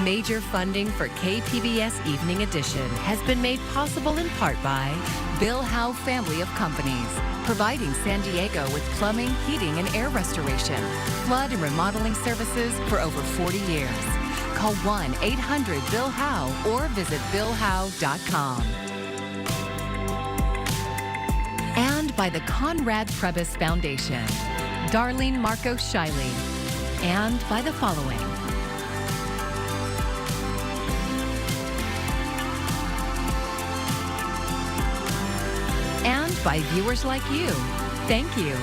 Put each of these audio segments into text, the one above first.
Major funding for KPBS Evening Edition has been made possible in part by Bill Howe Family of Companies, providing San Diego with plumbing, heating, and air restoration, flood and remodeling services for over 40 years. Call 1-800-BILL-HOWE or visit billhowe.com. And by the Conrad Trebas Foundation, Darlene Marco Shiley, and by the following. And by viewers like you. Thank you.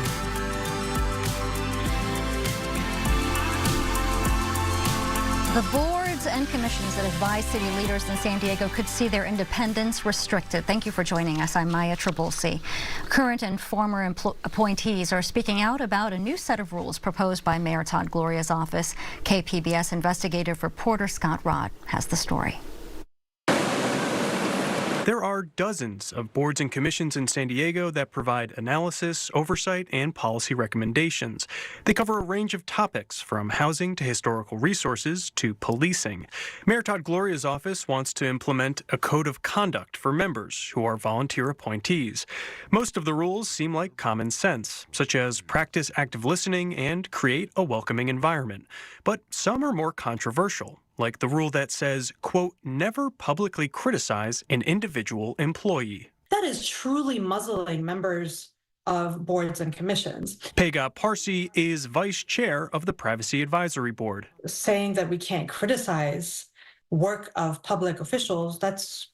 The boards and commissions that advise city leaders in San Diego could see their independence restricted. Thank you for joining us. I'm Maya Trabulsi. Current and former appointees are speaking out about a new set of rules proposed by Mayor Todd Gloria's office. KPBS investigative reporter Scott Rodd has the story. There are dozens of boards and commissions in San Diego that provide analysis, oversight, and policy recommendations. They cover a range of topics, from housing to historical resources to policing. Mayor Todd Gloria's office wants to implement a code of conduct for members who are volunteer appointees. Most of the rules seem like common sense, such as practice active listening and create a welcoming environment. But some are more controversial, like the rule that says, quote, never publicly criticize an individual employee. That is truly muzzling members of boards and commissions. Pega Parsi is vice chair of the Privacy Advisory Board. Saying that we can't criticize work of public officials, that's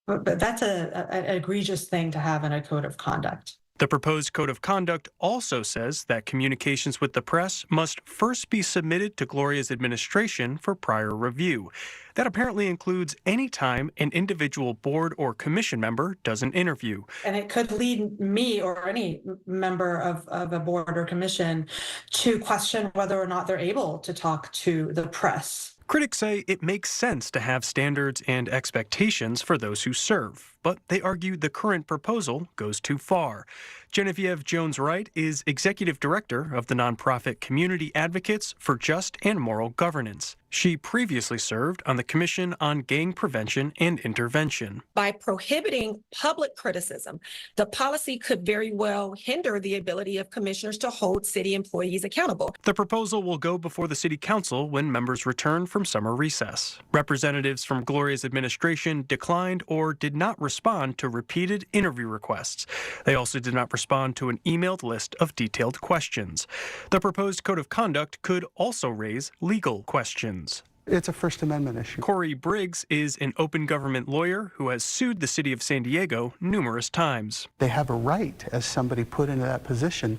an egregious thing to have in a code of conduct. The proposed code of conduct also says that communications with the press must first be submitted to Gloria's administration for prior review. That apparently includes any time an individual board or commission member does an interview. And it could lead me or any member of a board or commission to question whether or not they're able to talk to the press. Critics say it makes sense to have standards and expectations for those who serve, but they argue the current proposal goes too far. Genevieve Jones-Wright is executive director of the nonprofit Community Advocates for Just and Moral Governance. She previously served on the Commission on Gang Prevention and Intervention. By prohibiting public criticism, the policy could very well hinder the ability of commissioners to hold city employees accountable. The proposal will go before the City Council when members return from summer recess. Representatives from Gloria's administration declined or did not respond to repeated interview requests. They also did not respond to an emailed list of detailed questions. The proposed code of conduct could also raise legal questions. It's a First Amendment issue. Corey Briggs is an open government lawyer who has sued the city of San Diego numerous times. They have a right, as somebody put into that position,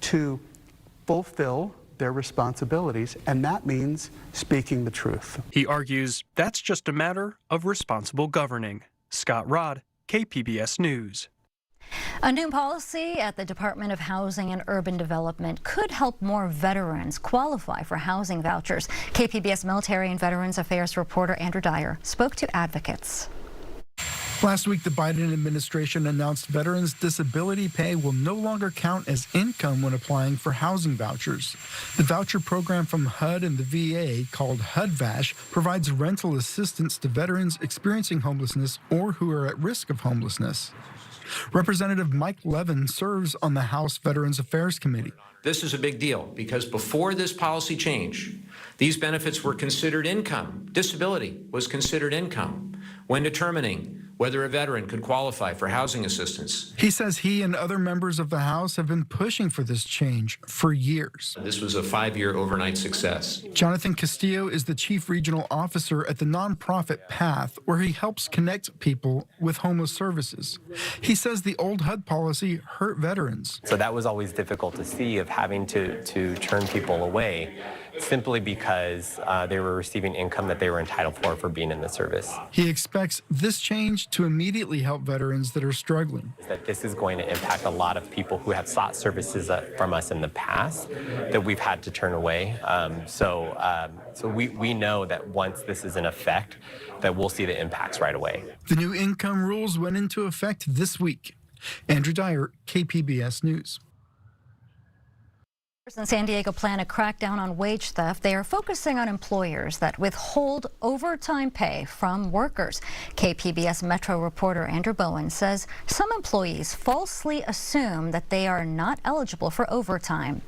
to fulfill their responsibilities, and that means speaking the truth. He argues that's just a matter of responsible governing. Scott Rodd, KPBS News. A new policy at the Department of Housing and Urban Development could help more veterans qualify for housing vouchers. KPBS Military and Veterans Affairs reporter Andrew Dyer spoke to advocates. Last week, the Biden administration announced veterans' disability pay will no longer count as income when applying for housing vouchers. The voucher program from HUD and the VA, called HUD-VASH, provides rental assistance to veterans experiencing homelessness or who are at risk of homelessness. Representative Mike Levin serves on the House Veterans Affairs Committee. This is a big deal because before this policy change, these benefits were considered income. Disability was considered income when determining whether a veteran could qualify for housing assistance. He says he and other members of the House have been pushing for this change for years. This was a 5-year overnight success. Jonathan Castillo is the chief regional officer at the nonprofit PATH, where he helps connect people with homeless services. He says the old HUD policy hurt veterans. So that was always difficult to see, of having to turn people away simply because they were receiving income that they were entitled for being in the service. He expects this change to immediately help veterans that are struggling. That this is going to impact a lot of people who have sought services from us in the past that we've had to turn away. So we know that once this is in effect, that we'll see the impacts right away. The new income rules went into effect this week. Andrew Dyer, KPBS News. In San Diego plan a crackdown on wage theft. They are focusing on employers that withhold overtime pay from workers. KPBS Metro reporter Andrew Bowen says some employees falsely assume that they are not eligible for overtime.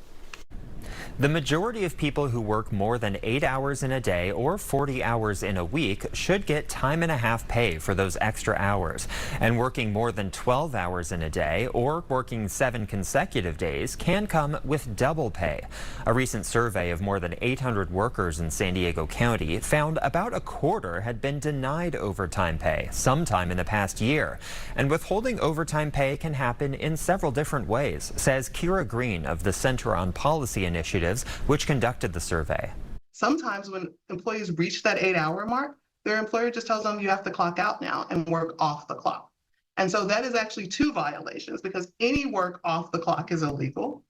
The majority of people who work more than 8 hours in a day or 40 hours in a week should get time and a half pay for those extra hours. And working more than 12 hours in a day or working 7 consecutive days can come with double pay. A recent survey of more than 800 workers in San Diego County found about a quarter had been denied overtime pay sometime in the past year. And withholding overtime pay can happen in several different ways, says Kira Green of the Center on Policy Initiatives, which conducted the survey. Sometimes when employees reach that 8-hour mark, their employer just tells them you have to clock out now and work off the clock. And so that is actually 2 violations, because any work off the clock is illegal,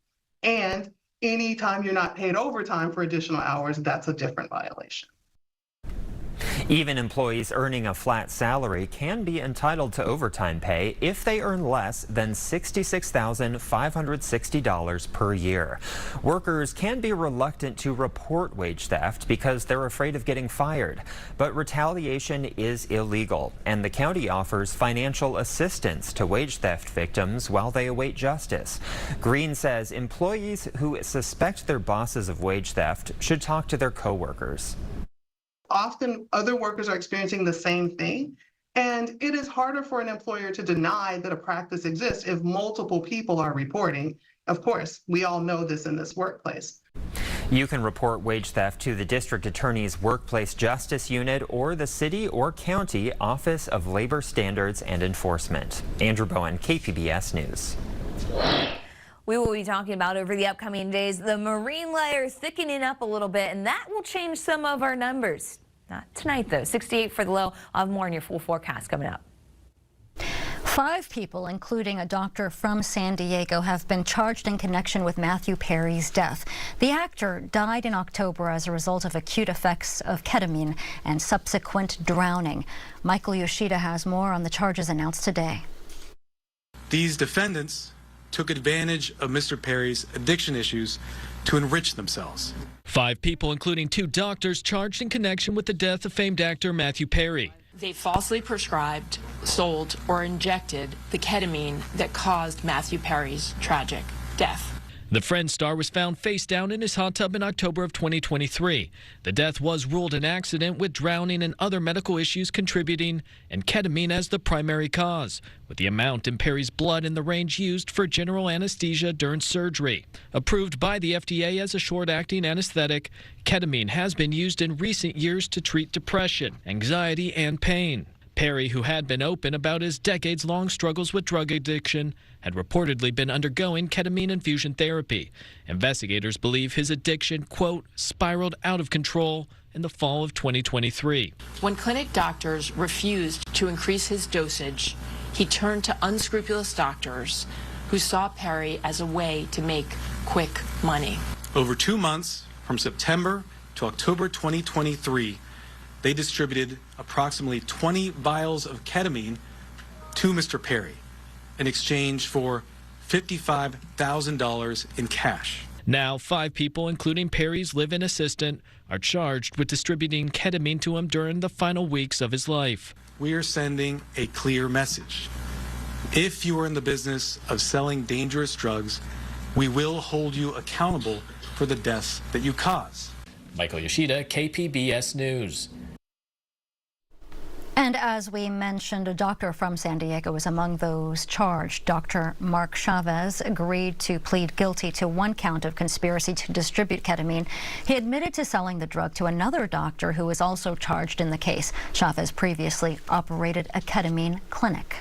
and any time you're not paid overtime for additional hours, that's a different violation. Even employees earning a flat salary can be entitled to overtime pay if they earn less than $66,560 per year. Workers can be reluctant to report wage theft because they're afraid of getting fired. But retaliation is illegal, and the county offers financial assistance to wage theft victims while they await justice. Green says employees who suspect their bosses of wage theft should talk to their coworkers. Often other workers are experiencing the same thing, and it is harder for an employer to deny that a practice exists if multiple people are reporting. Of course, we all know this in this workplace. You can report wage theft to the District Attorney's Workplace Justice Unit or the City or County Office of Labor Standards and Enforcement. Andrew Bowen, KPBS News. We will be talking about over the upcoming days the marine layer thickening up a little bit, and that will change some of our numbers. Not tonight, though. 68 for the low. I'll have more in your full forecast coming up. 5 people, including a doctor from San Diego, have been charged in connection with Matthew Perry's death. The actor died in October as a result of acute effects of ketamine and subsequent drowning. Michael Yoshida has more on the charges announced today. These defendants took advantage of Mr. Perry's addiction issues to enrich themselves. 5 people, including 2 doctors, charged in connection with the death of famed actor Matthew Perry. They falsely prescribed, sold, or injected the ketamine that caused Matthew Perry's tragic death. The Friends star was found face down in his hot tub in October of 2023. The death was ruled an accident, with drowning and other medical issues contributing, and ketamine as the primary cause, with the amount in Perry's blood in the range used for general anesthesia during surgery. Approved by the FDA as a short-acting anesthetic, ketamine has been used in recent years to treat depression, anxiety, and pain. Perry, who had been open about his decades-long struggles with drug addiction, had reportedly been undergoing ketamine infusion therapy. Investigators believe his addiction, quote, spiraled out of control in the fall of 2023. When clinic doctors refused to increase his dosage, he turned to unscrupulous doctors who saw Perry as a way to make quick money. Over 2 months, from September to October 2023, they distributed approximately 20 vials of ketamine to Mr. Perry in exchange for $55,000 in cash. Now, 5 people, including Perry's live-in assistant, are charged with distributing ketamine to him during the final weeks of his life. We are sending a clear message. If you are in the business of selling dangerous drugs, we will hold you accountable for the deaths that you cause. Michael Yoshida, KPBS News. And as we mentioned, a doctor from San Diego was among those charged. Dr. Mark Chavez agreed to plead guilty to 1 count of conspiracy to distribute ketamine. He admitted to selling the drug to another doctor who was also charged in the case. Chavez previously operated a ketamine clinic.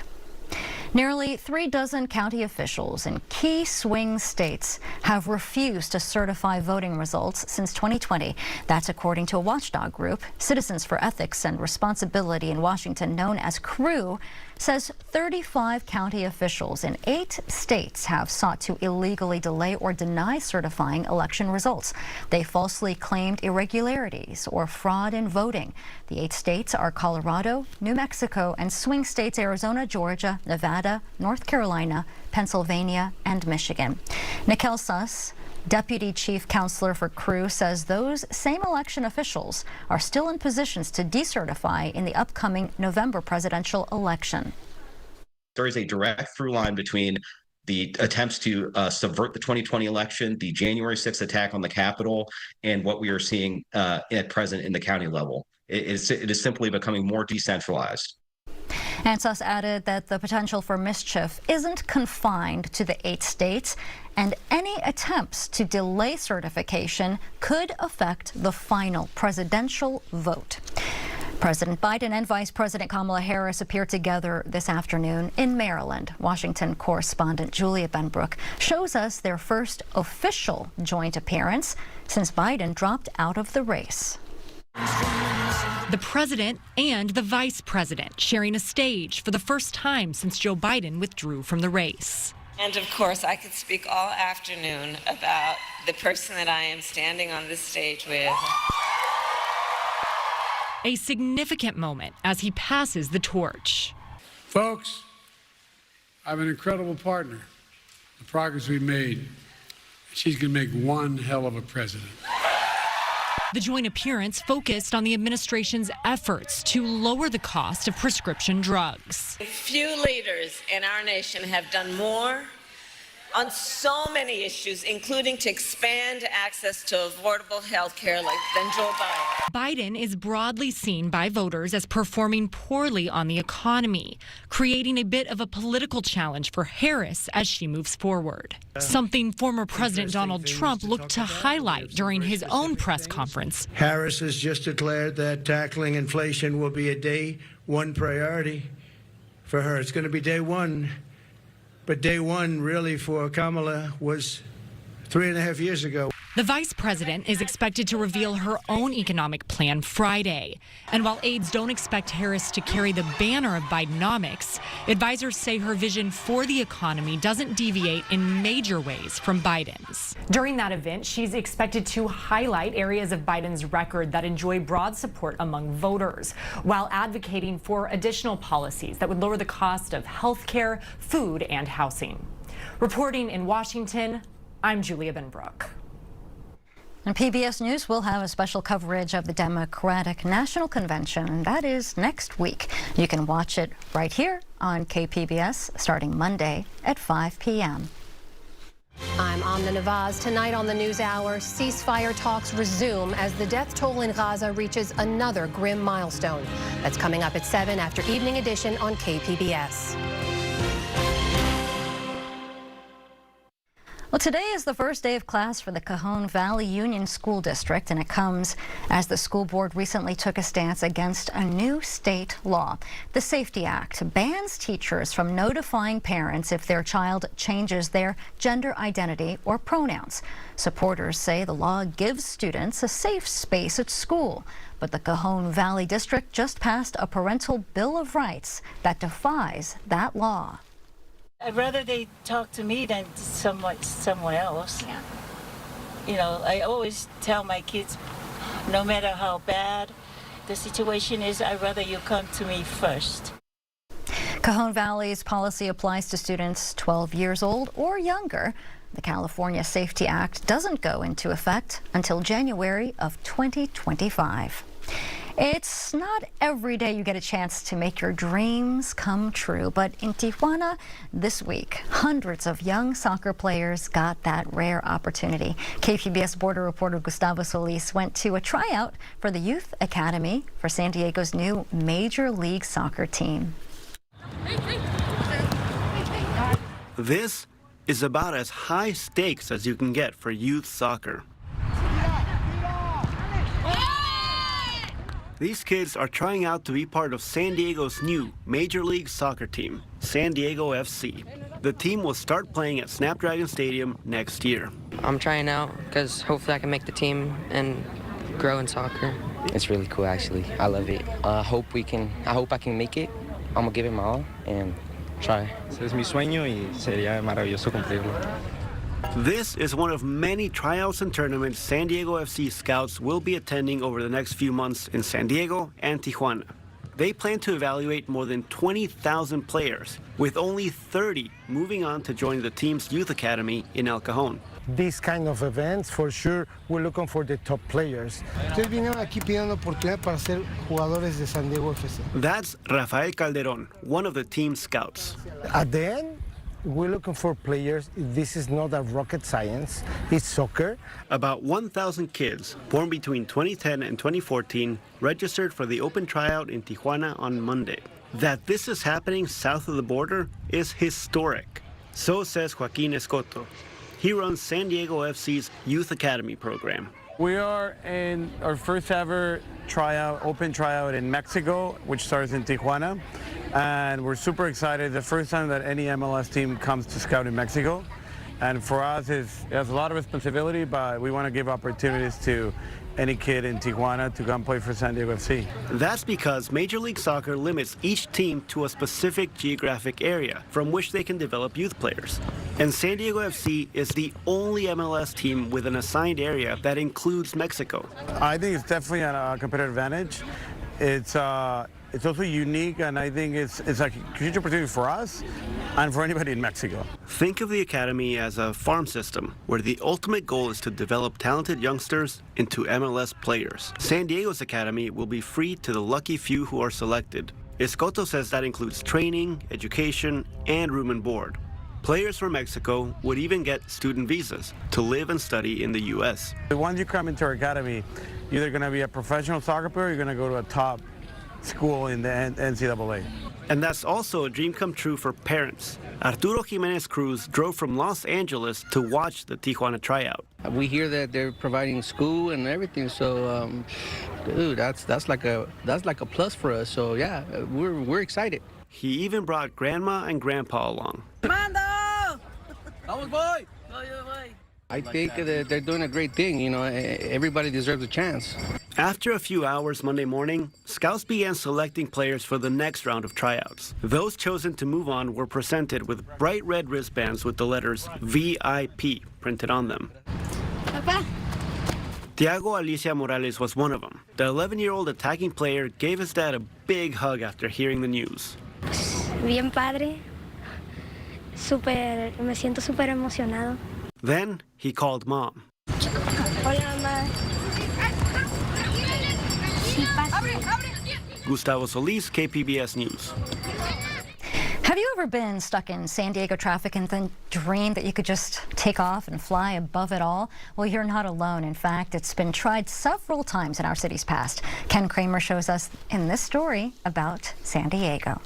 Nearly 36 county officials in key swing states have refused to certify voting results since 2020. That's according to a watchdog group. Citizens for Ethics and Responsibility in Washington, known as CREW, says 35 county officials in 8 states have sought to illegally delay or deny certifying election results. They falsely claimed irregularities or fraud in voting. The 8 states are Colorado, New Mexico, and swing states Arizona, Georgia, Nevada, North Carolina, Pennsylvania, and Michigan. Nikhil Suss Deputy Chief Counselor for Crew says those same election officials are still in positions to decertify in the upcoming November presidential election. There is a direct through line between the attempts to subvert the 2020 election, the January 6th attack on the Capitol, and what we are seeing at present in the county level. It is simply becoming more decentralized. Ansos added that the potential for mischief isn't confined to the 8 states, and any attempts to delay certification could affect the final presidential vote. President Biden and Vice President Kamala Harris appeared together this afternoon in Maryland. Washington correspondent Julia Benbrook shows us their first official joint appearance since Biden dropped out of the race. The president and the vice president sharing a stage for the first time since Joe Biden withdrew from the race. And of course, I could speak all afternoon about the person that I am standing on this stage with. A significant moment as he passes the torch. Folks, I have an incredible partner. The progress we've made, she's going to make one hell of a president. The joint appearance focused on the administration's efforts to lower the cost of prescription drugs. Few leaders in our nation have done more on so many issues, including to expand access to affordable health care than Joe Biden. Biden is broadly seen by voters as performing poorly on the economy, creating a bit of a political challenge for Harris as she moves forward. Something former President Donald Trump looked to highlight during his own press conference. Harris has just declared that tackling inflation will be a day one priority for her. It's going to be day one. But day one, really, for Kamala was 3.5 years ago. The vice president is expected to reveal her own economic plan Friday. And while aides don't expect Harris to carry the banner of Bidenomics, advisors say her vision for the economy doesn't deviate in major ways from Biden's. During that event, she's expected to highlight areas of Biden's record that enjoy broad support among voters, while advocating for additional policies that would lower the cost of health care, food, and housing. Reporting in Washington, I'm Julia Benbrook. And PBS News will have a special coverage of the Democratic National Convention, and that is next week. You can watch it right here on KPBS starting Monday at 5 p.m. I'm Amna Nawaz. Tonight on the NewsHour, ceasefire talks resume as the death toll in Gaza reaches another grim milestone. That's coming up at 7 after Evening Edition on KPBS. Well, today is the first day of class for the Cajon Valley Union School District, and it comes as the school board recently took a stance against a new state law. The Safety Act bans teachers from notifying parents if their child changes their gender identity or pronouns. Supporters say the law gives students a safe space at school, but the Cajon Valley District just passed a parental Bill of Rights that defies that law. I'd rather they talk to me than to someone else. Yeah. You know, I always tell my kids, no matter how bad the situation is, I'd rather you come to me first. Cajon Valley's policy applies to students 12 years old or younger. The California Safety Act doesn't go into effect until January of 2025. It's not every day you get a chance to make your dreams come true, but in Tijuana this week, hundreds of young soccer players got that rare opportunity. KPBS border reporter Gustavo Solis went to a tryout for the Youth Academy for San Diego's new Major League Soccer team. This is about as high stakes as you can get for youth soccer. These kids are trying out to be part of San Diego's new Major League Soccer team, San Diego FC. The team will start playing at Snapdragon Stadium next year. I'm trying out because hopefully I can make the team and grow in soccer. It's really cool, actually. I love it. I hope I can make it. I'm gonna give it my all and try. Es mi sueño y sería maravilloso cumplirlo. This is one of many tryouts and tournaments San Diego FC scouts will be attending over the next few months in San Diego and Tijuana. They plan to evaluate more than 20,000 players, with only 30 moving on to join the team's youth academy in El Cajon. these kind of events, for sure, we're looking for the top players. Ustedes vinieron aquí pidiendo oportunidad para ser jugadores de San Diego FC. That's Rafael Calderon, one of the team scouts. At the end, we're looking for players. This is not a rocket science, it's soccer. About 1,000 kids born between 2010 and 2014 registered for the open tryout in Tijuana on Monday. That this is happening south of the border is historic. So says Joaquin Escoto. He runs San Diego FC's Youth Academy program. We are in our first ever open tryout in Mexico, which starts in Tijuana. And we're super excited. The first time that any MLS team comes to scout in Mexico. And for us, it has a lot of responsibility, but we want to give opportunities to any kid in Tijuana to come play for San Diego FC. That's because Major League Soccer limits each team to a specific geographic area from which they can develop youth players. And San Diego FC is the only MLS team with an assigned area that includes Mexico. I think it's definitely a competitive advantage. It's also unique, and I think it's a huge opportunity for us and for anybody in Mexico. Think of the academy as a farm system where the ultimate goal is to develop talented youngsters into MLS players. San Diego's academy will be free to the lucky few who are selected. Escoto says that includes training, education, and room and board. Players from Mexico would even get student visas to live and study in the U.S. Once you come into our academy, you're either going to be a professional soccer player or you're going to go to a top school in the NCAA. And that's also a dream come true for parents. Arturo Jimenez Cruz drove from Los Angeles to watch the Tijuana tryout. We hear that they're providing school and everything, so dude, that's like a plus for us. So yeah, we're excited. He even brought grandma and grandpa along. Mando! Vamos, boy! I think that they're doing a great thing. You know, everybody deserves a chance. After a few hours Monday morning, scouts began selecting players for the next round of tryouts. Those chosen to move on were presented with bright red wristbands with the letters VIP printed on them. Papa. Tiago Alicia Morales was one of them. The 11-year-old attacking player gave his dad a big hug after hearing the news. Bien padre. Me siento súper emocionado. Then he called mom. Hola, mamá. Gustavo Solis, KPBS News. Have you ever been stuck in San Diego traffic and then dreamed that you could just take off and fly above it all? Well, you're not alone. In fact, it's been tried several times in our city's past. Ken Kramer shows us in this story about San Diego.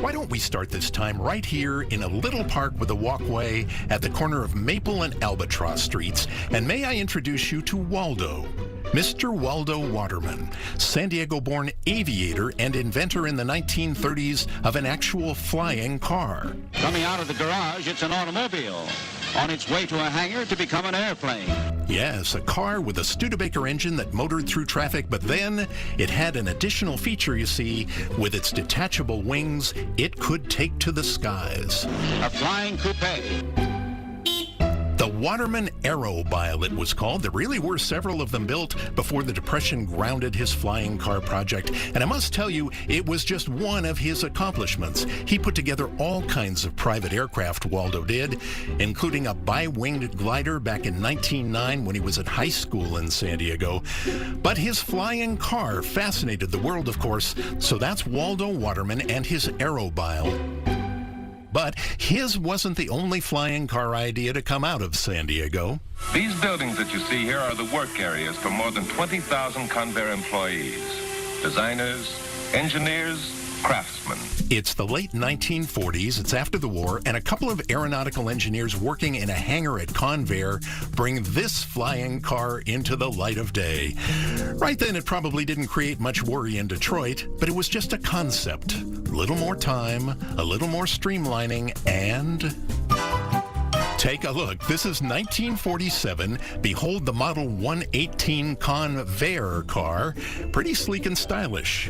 Why don't we start this time right here in a little park with a walkway at the corner of Maple and Albatross Streets, and may I introduce you to Waldo. Mr. Waldo Waterman, San Diego-born aviator and inventor in the 1930s of an actual flying car. Coming out of the garage, it's an automobile on its way to a hangar to become an airplane. Yes, a car with a Studebaker engine that motored through traffic, but then it had an additional feature, you see. With its detachable wings, it could take to the skies. A flying coupe. The Waterman Aerobile, it was called. There really were several of them built before the Depression grounded his flying car project. And I must tell you, it was just one of his accomplishments. He put together all kinds of private aircraft, Waldo did, including a bi-winged glider back in 1909 when he was at high school in San Diego. But his flying car fascinated the world, of course, so that's Waldo Waterman and his Aerobile. But his wasn't the only flying car idea to come out of San Diego. These buildings that you see here are the work areas for more than 20,000 Convair employees, designers, engineers, craftsmen. It's the late 1940s, it's after the war, and a couple of aeronautical engineers working in a hangar at Convair bring this flying car into the light of day. Right then, it probably didn't create much worry in Detroit, but it was just a concept. A little more time, a little more streamlining, and... Take a look. This is 1947. Behold the Model 118 Convair car. Pretty sleek and stylish.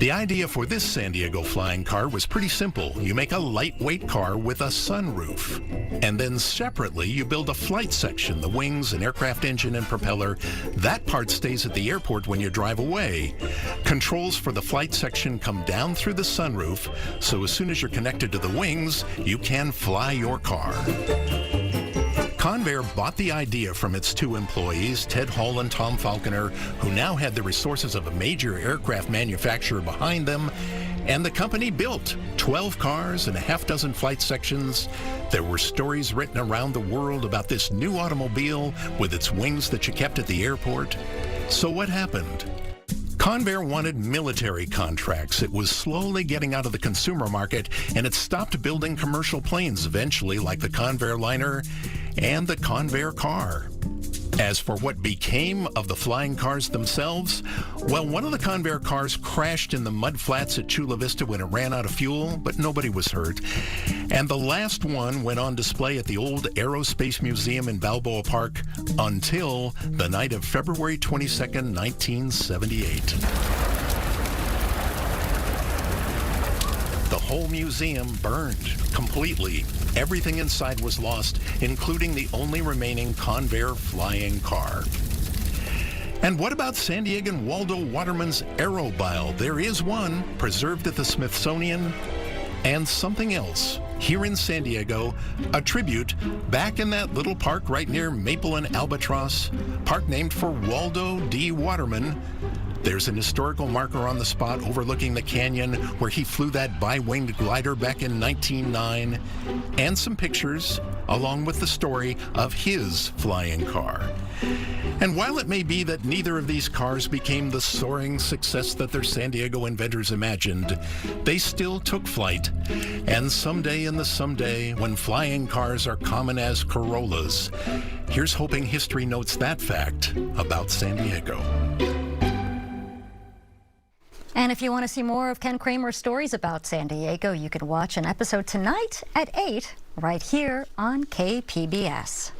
The idea for this San Diego flying car was pretty simple. You make a lightweight car with a sunroof. And then separately, you build a flight section, the wings, an aircraft engine, and propeller. That part stays at the airport when you drive away. Controls for the flight section come down through the sunroof, so as soon as you're connected to the wings, you can fly your car. Convair bought the idea from its two employees, Ted Hall and Tom Falconer, who now had the resources of a major aircraft manufacturer behind them, and the company built 12 cars and a half dozen flight sections. There were stories written around the world about this new automobile with its wings that you kept at the airport. So what happened? Convair wanted military contracts. It was slowly getting out of the consumer market, and it stopped building commercial planes eventually, like the Convair liner and the Convair car. As for what became of the flying cars themselves, well, one of the Convair cars crashed in the mud flats at Chula Vista when it ran out of fuel, but nobody was hurt. And the last one went on display at the old Aerospace Museum in Balboa Park until the night of February 22nd, 1978. The whole museum burned completely. Everything inside was lost, including the only remaining Convair flying car. And what about San Diegan Waldo Waterman's Aerobile? There is one preserved at the Smithsonian. And something else here in San Diego, a tribute back in that little park right near Maple and Albatross, park named for Waldo D. Waterman. There's an historical marker on the spot overlooking the canyon where he flew that bi-winged glider back in 1909, and some pictures along with the story of his flying car. And while it may be that neither of these cars became the soaring success that their San Diego inventors imagined, they still took flight. And someday in the someday, when flying cars are common as Corollas, here's hoping history notes that fact about San Diego. And if you want to see more of Ken Kramer's stories about San Diego, you can watch an episode tonight at 8 right here on KPBS.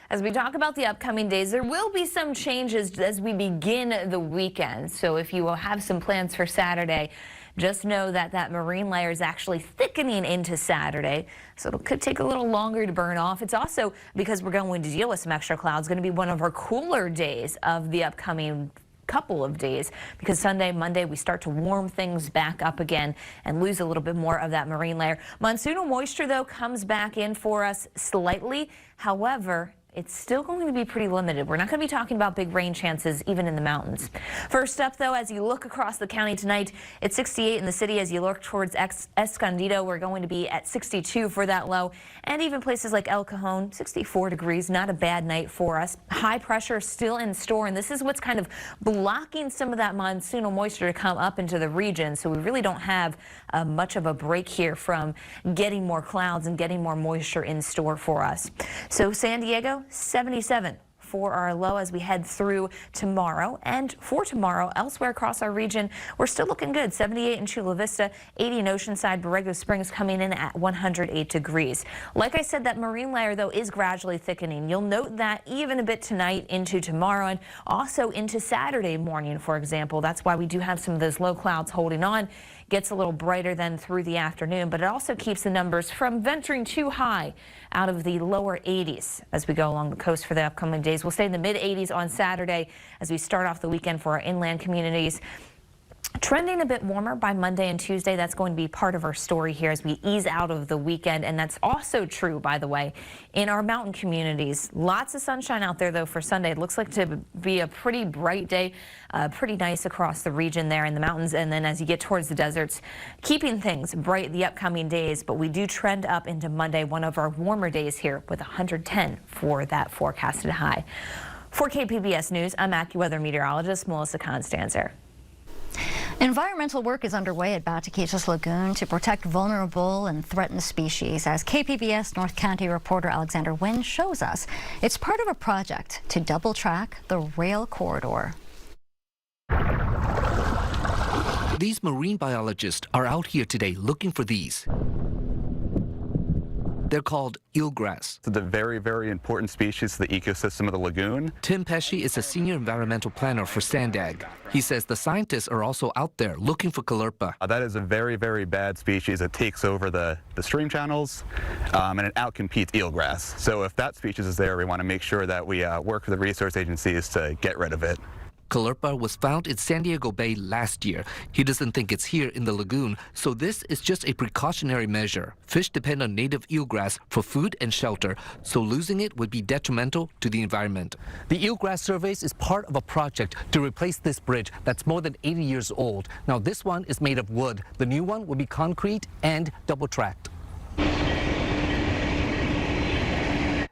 As we talk about the upcoming days, there will be some changes as we begin the weekend. So if you will have some plans for Saturday, just know that that marine layer is actually thickening into Saturday, so it could take a little longer to burn off. It's also, because we're going to deal with some extra clouds, going to be one of our cooler days of the upcoming couple of days, because Sunday, Monday, we start to warm things back up again and lose a little bit more of that marine layer. Monsoonal moisture, though, comes back in for us slightly. However, it's still going to be pretty limited. We're not going to be talking about big rain chances even in the mountains. First up, though, as you look across the county tonight, it's 68 in the city. As you look towards Escondido, we're going to be at 62 for that low. And even places like El Cajon, 64 degrees. Not a bad night for us. High pressure still in store, and this is what's kind of blocking some of that monsoonal moisture to come up into the region. So we really don't have much of a break here from getting more clouds and getting more moisture in store for us. So San Diego, 77 for our low as we head through tomorrow. And for tomorrow, elsewhere across our region, we're still looking good. 78 in Chula Vista, 80 in Oceanside, Borrego Springs coming in at 108 degrees. Like I said, that marine layer, though, is gradually thickening. You'll note that even a bit tonight into tomorrow and also into Saturday morning, for example. That's why we do have some of those low clouds holding on. Gets a little brighter then through the afternoon, but it also keeps the numbers from venturing too high out of the lower 80s as we go along the coast for the upcoming days. We'll stay in the mid 80s on Saturday as we start off the weekend for our inland communities. Trending a bit warmer by Monday and Tuesday. That's going to be part of our story here as we ease out of the weekend. And that's also true, by the way, in our mountain communities. Lots of sunshine out there, though, for Sunday. It looks like to be a pretty bright day, pretty nice across the region there in the mountains. And then as you get towards the deserts, keeping things bright the upcoming days. But we do trend up into Monday, one of our warmer days here with 110 for that forecasted high. For KPBS News, I'm AccuWeather meteorologist Melissa Constanzer. Environmental work is underway at Batiquitos Lagoon to protect vulnerable and threatened species. As KPBS North County reporter Alexander Wynn shows us, it's part of a project to double-track the rail corridor. These marine biologists are out here today looking for these. They're called eelgrass. It's a very, very important species to the ecosystem of the lagoon. Tim Pesci is a senior environmental planner for Sandag. He says the scientists are also out there looking for Callirpa. That is a very, very bad species. It takes over the stream channels and it outcompetes eelgrass. So if that species is there, we want to make sure that we work with the resource agencies to get rid of it. Callirpa was found in San Diego Bay last year. He doesn't think it's here in the lagoon, so this is just a precautionary measure. Fish depend on native eelgrass for food and shelter, so losing it would be detrimental to the environment. The eelgrass surveys is part of a project to replace this bridge that's more than 80 years old. Now this one is made of wood. The new one will be concrete and double-tracked.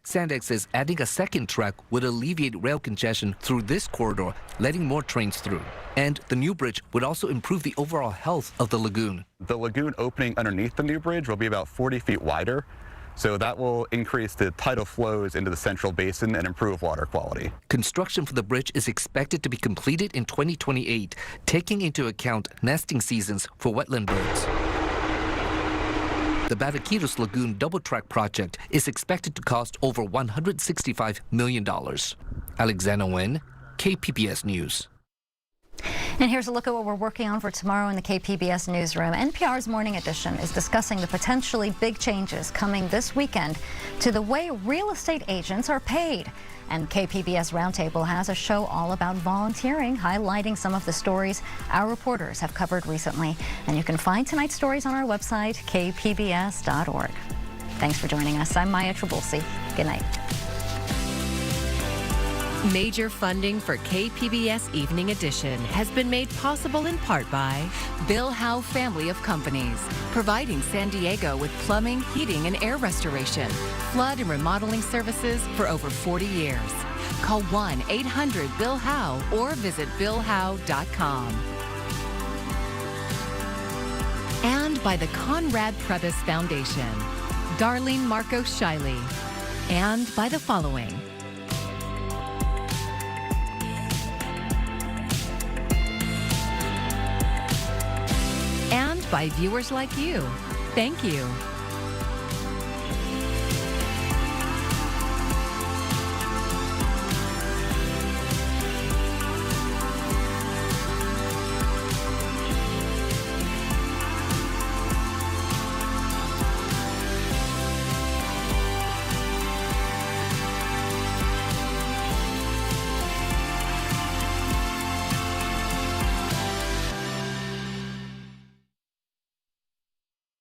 Sandag says adding a second track would alleviate rail congestion through this corridor, letting more trains through. And the new bridge would also improve the overall health of the lagoon. The lagoon opening underneath the new bridge will be about 40 feet wider, so that will increase the tidal flows into the central basin and improve water quality. Construction for the bridge is expected to be completed in 2028, taking into account nesting seasons for wetland birds. The Batiquitos Lagoon double-track project is expected to cost over $165 million. Alexander Nguyen, KPBS News. And here's a look at what we're working on for tomorrow in the KPBS newsroom. NPR's Morning Edition is discussing the potentially big changes coming this weekend to the way real estate agents are paid. And KPBS Roundtable has a show all about volunteering, highlighting some of the stories our reporters have covered recently. And you can find tonight's stories on our website, kpbs.org. Thanks for joining us. I'm Maya Trabulsi. Good night. Major funding for KPBS Evening Edition has been made possible in part by Bill Howe Family of Companies, providing San Diego with plumbing, heating, and air restoration, flood and remodeling services for over 40 years. Call 1-800-BILL-HOWE or visit BillHowe.com. And by the Conrad Prebys Foundation, Darlene Marcos Shiley, and by the following. And by viewers like you. Thank you.